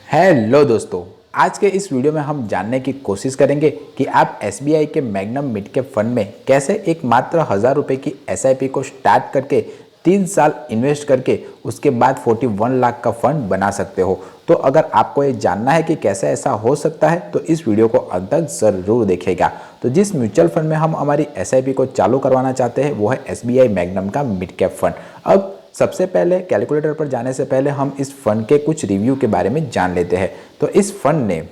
Hello दोस्तों, आज के इस वीडियो में हम जानने की कोशिश करेंगे कि आप एसबीआई के मैग्नम मिड कैप फंड में कैसे एक मात्र 1000 रुपये की एसआईपी को स्टार्ट करके 3 साल इन्वेस्ट करके उसके बाद 41 लाख का फंड बना सकते हो। तो अगर आपको ये जानना है कि कैसे ऐसा हो सकता है तो इस वीडियो को अंत तक जरूर देखिएगा। तो जिस म्यूचुअल फंड में हम हमारी एसआईपी को चालू करवाना चाहते हैं वो है एसबीआई मैग्नम का मिड कैप फंड। अब सबसे पहले कैलकुलेटर पर जाने से पहले हम इस फंड के कुछ रिव्यू के बारे में जान लेते हैं। तो इस फंड ने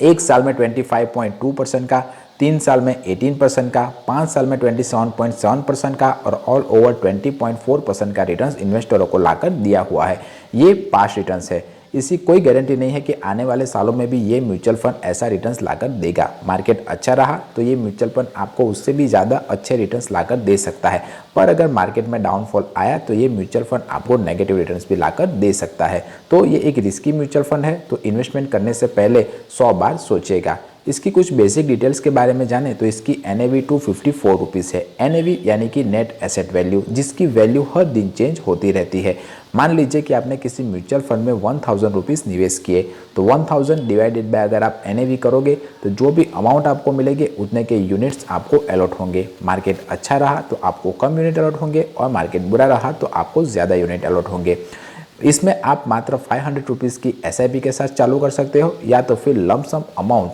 एक साल में 25.2% का, 3 साल में 18% का, 5 साल में 27.7% का और ऑल ओवर 20.4% का रिटर्न्स इन्वेस्टरों को लाकर दिया हुआ है। ये पास्ट रिटर्न्स है, इसकी कोई गारंटी नहीं है कि आने वाले सालों में भी ये म्यूचुअल फंड ऐसा रिटर्न्स लाकर देगा। मार्केट अच्छा रहा तो ये म्यूचुअल फंड आपको उससे भी ज़्यादा अच्छे रिटर्न्स लाकर दे सकता है, पर अगर मार्केट में डाउनफॉल आया तो ये म्यूचुअल फंड आपको नेगेटिव रिटर्न्स भी लाकर दे सकता है। तो ये एक रिस्की म्यूचुअल फंड है, तो इन्वेस्टमेंट करने से पहले 100 बार सोचिएगा। इसकी कुछ बेसिक डिटेल्स के बारे में जाने तो इसकी NAV 254 रुपीज़ है। NAV यानी कि नेट एसेट वैल्यू, जिसकी वैल्यू हर दिन चेंज होती रहती है। मान लीजिए कि आपने किसी म्यूचुअल फंड में 1000 रुपीज़ निवेश किए, तो 1000 डिवाइडेड बाय अगर आप NAV करोगे तो जो भी अमाउंट आपको मिलेंगे उतने के यूनिट्स आपको अलॉट होंगे। मार्केट अच्छा रहा तो आपको कम यूनिट अलॉट होंगे और मार्केट बुरा रहा तो आपको ज़्यादा यूनिट अलॉट होंगे। इसमें आप मात्र 500 रुपीज़ की SIP के साथ चालू कर सकते हो या तो फिर लमसम अमाउंट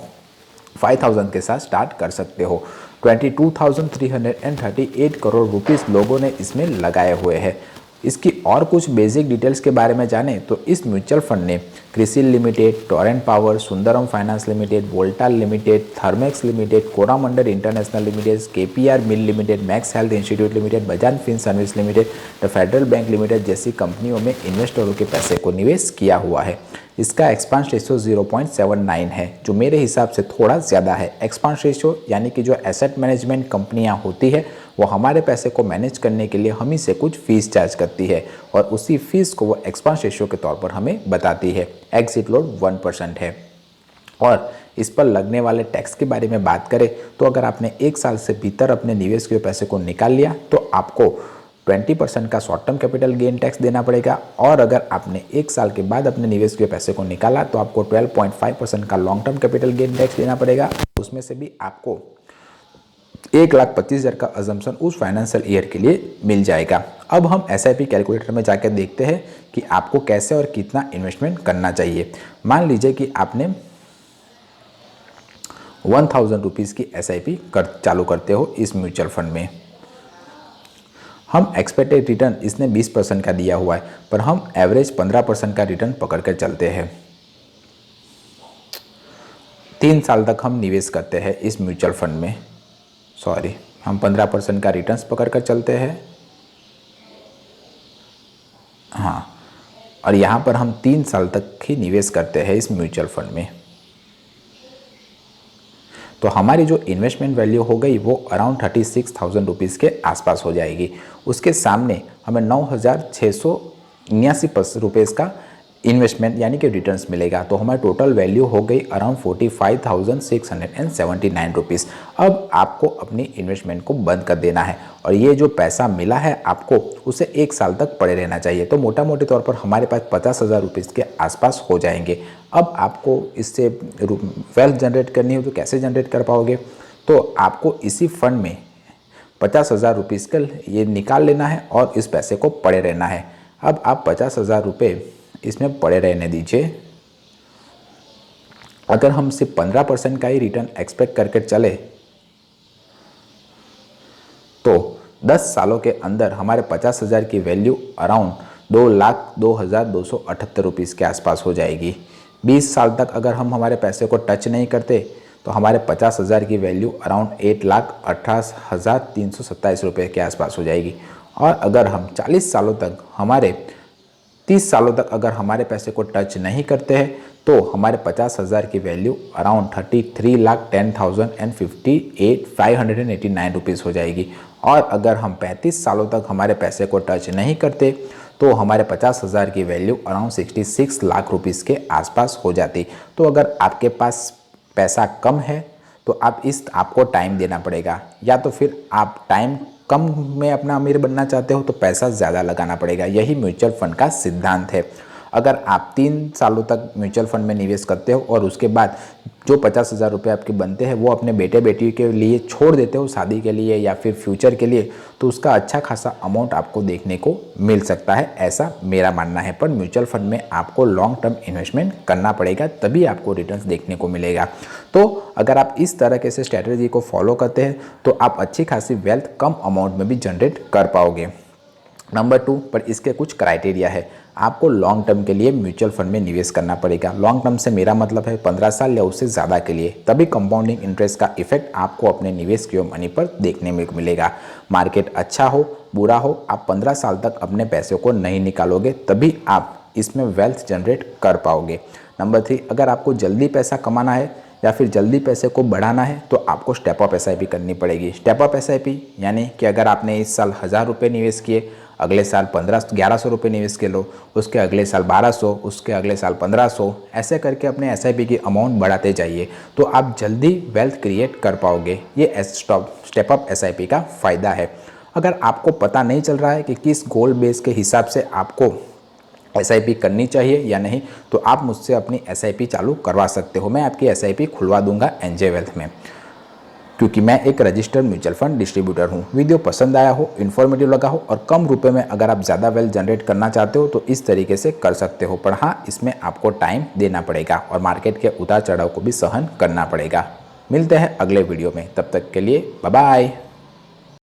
5000 के साथ स्टार्ट कर सकते हो। 22,338 करोड़ रुपीस लोगों ने इसमें लगाए हुए हैं। इसकी और कुछ बेसिक डिटेल्स के बारे में जाने तो इस म्यूचुअल फंड ने Crisil limited, Torrent power, Sundaram finance limited, Voltas limited, Thermax limited, Coromandel international limited, KPR mill limited, Max health institute limited, Bajaj fin service limited, the federal bank limited जैसी कंपनियों में इन्वेस्टरों के पैसे को निवेश किया हुआ है। इसका एक्सपांस रेशियो 0.79 है, जो मेरे हिसाब से थोड़ा ज़्यादा है। एक्सपांस रेशियो यानी कि जो एसेट मैनेजमेंट कंपनियां होती है वो हमारे पैसे को मैनेज करने के लिए हम ही से कुछ फीस चार्ज करती है और उसी फीस को वो एक्सपांस रेशियो के तौर पर हमें बताती है। एग्जिट लोड 1% है। और इस पर लगने वाले टैक्स के बारे में बात करें तो अगर आपने 1 साल से भीतर अपने निवेश के पैसे को निकाल लिया तो आपको 20% का short term capital gain tax देना पड़ेगा, और अगर आपने 1 साल के बाद अपने निवेश के पैसे को निकाला तो आपको 12.5% का long term capital gain tax देना पड़ेगा। उसमें से भी आपको 1,25,000 का अजम्पशन उस फाइनेंशियल ईयर के लिए मिल जाएगा। अब हम SIP कैलकुलेटर में जाकर देखते हैं कि आपको कैसे और कितना इन्वेस्टमेंट करना चाहिए। मान लीजिए कि आपने 1000 रुपीज़ की SIP चालू करते हो इस म्यूचुअल फंड में। हम एक्सपेक्टेड रिटर्न इसने 20% का दिया हुआ है, पर हम एवरेज 15% का रिटर्न पकड़ कर चलते हैं। 3 साल तक हम निवेश करते हैं इस म्यूचुअल फंड में। हम 15% का रिटर्न्स पकड़ कर चलते हैं। हाँ, और यहाँ पर हम 3 साल तक ही निवेश करते हैं इस म्यूचुअल फंड में। तो हमारी जो इन्वेस्टमेंट वैल्यू हो गई वो अराउंड 36,000 रुपीज़ के आसपास हो जाएगी। उसके सामने हमें 9,679 रुपीज़ का इन्वेस्टमेंट यानी कि रिटर्न्स मिलेगा। तो हमारी टोटल वैल्यू हो गई अराउंड 45,679 रुपीज़। अब आपको अपनी इन्वेस्टमेंट को बंद कर देना है और ये जो पैसा मिला है आपको उसे 1 साल तक पड़े रहना चाहिए। तो मोटा मोटे तौर पर हमारे पास 50,000 रुपीज़ के आसपास हो जाएंगे। अब आपको इससे वेल्थ जनरेट करनी हो तो कैसे जनरेट कर पाओगे? तो आपको इसी फंड में 50,000 रुपीज़ का ये निकाल लेना है और इस पैसे को पड़े रहना है। अब आप 50,000 रुपये इसमें पड़े रहने दीजिए। अगर हम सिर्फ 15% का ही रिटर्न एक्सपेक्ट करके चले तो 10 सालों के अंदर हमारे 50,000 की वैल्यू अराउंड 2,02,278 रुपीज़ के आसपास हो जाएगी। 20 साल तक अगर हम हमारे पैसे को टच नहीं करते तो हमारे 50,000 की वैल्यू अराउंड 1,18,327 रुपये के आसपास हो जाएगी। और अगर हम 40 सालों तक 30 सालों तक अगर हमारे पैसे को टच नहीं करते हैं तो हमारे 50,000 की वैल्यू अराउंड 33,10,589 रुपीज़ हो जाएगी। और अगर हम 35 सालों तक हमारे पैसे को टच नहीं करते तो हमारे 50,000 की वैल्यू अराउंड 66 लाख रुपीज़ के आसपास हो जाती। तो अगर आपके पास पैसा कम है तो आपको टाइम देना पड़ेगा, या तो फिर आप टाइम कम में अपना अमीर बनना चाहते हो तो पैसा ज़्यादा लगाना पड़ेगा। यही म्यूचुअल फंड का सिद्धांत है। अगर आप 3 सालों तक म्यूचुअल फंड में निवेश करते हो और उसके बाद जो 50,000 रुपये आपके बनते हैं वो अपने बेटे बेटी के लिए छोड़ देते हो, शादी के लिए या फिर फ्यूचर के लिए, तो उसका अच्छा खासा अमाउंट आपको देखने को मिल सकता है, ऐसा मेरा मानना है। पर म्यूचुअल फंड में आपको लॉन्ग टर्म इन्वेस्टमेंट करना पड़ेगा, तभी आपको रिटर्न्स देखने को मिलेगा। तो अगर आप इस तरह से स्ट्रैटेजी को फॉलो करते हैं तो आप अच्छी खासी वेल्थ कम अमाउंट में भी जनरेट कर पाओगे। नंबर 2 पर इसके कुछ क्राइटेरिया है। आपको लॉन्ग टर्म के लिए म्यूचुअल फंड में निवेश करना पड़ेगा। लॉन्ग टर्म से मेरा मतलब है 15 साल या उससे ज़्यादा के लिए, तभी कंपाउंडिंग इंटरेस्ट का इफेक्ट आपको अपने निवेश किए मनी पर देखने में मिलेगा। मार्केट अच्छा हो बुरा हो, आप 15 साल तक अपने पैसों को नहीं निकालोगे, तभी आप इसमें वेल्थ जनरेट कर पाओगे। नंबर 3, अगर आपको जल्दी पैसा कमाना है या फिर जल्दी पैसे को बढ़ाना है तो आपको स्टेप अप एसआईपी करनी पड़ेगी। स्टेप अप एसआईपी यानी कि अगर आपने इस साल 1000 रुपये निवेश किए, अगले साल 1100 रुपये निवेश के लो, उसके अगले साल 1200, उसके अगले साल 1500, ऐसे करके अपने एसआईपी की अमाउंट बढ़ाते जाइए तो आप जल्दी वेल्थ क्रिएट कर पाओगे। ये स्टेप अप एसआईपी का फ़ायदा है। अगर आपको पता नहीं चल रहा है कि किस गोल बेस के हिसाब से आपको एसआईपी करनी चाहिए या नहीं, तो आप मुझसे अपनी एसआईपी चालू करवा सकते हो। मैं आपकी एसआईपी खुलवा दूंगा एनजे वेल्थ में, क्योंकि मैं एक रजिस्टर्ड म्यूचुअल फंड डिस्ट्रीब्यूटर हूँ। वीडियो पसंद आया हो, इन्फॉर्मेटिव लगा हो और कम रुपए में अगर आप ज़्यादा वेल्थ जनरेट करना चाहते हो तो इस तरीके से कर सकते हो। पर हाँ, इसमें आपको टाइम देना पड़ेगा और मार्केट के उतार चढ़ाव को भी सहन करना पड़ेगा। मिलते हैं अगले वीडियो में, तब तक के लिए बाय बाय।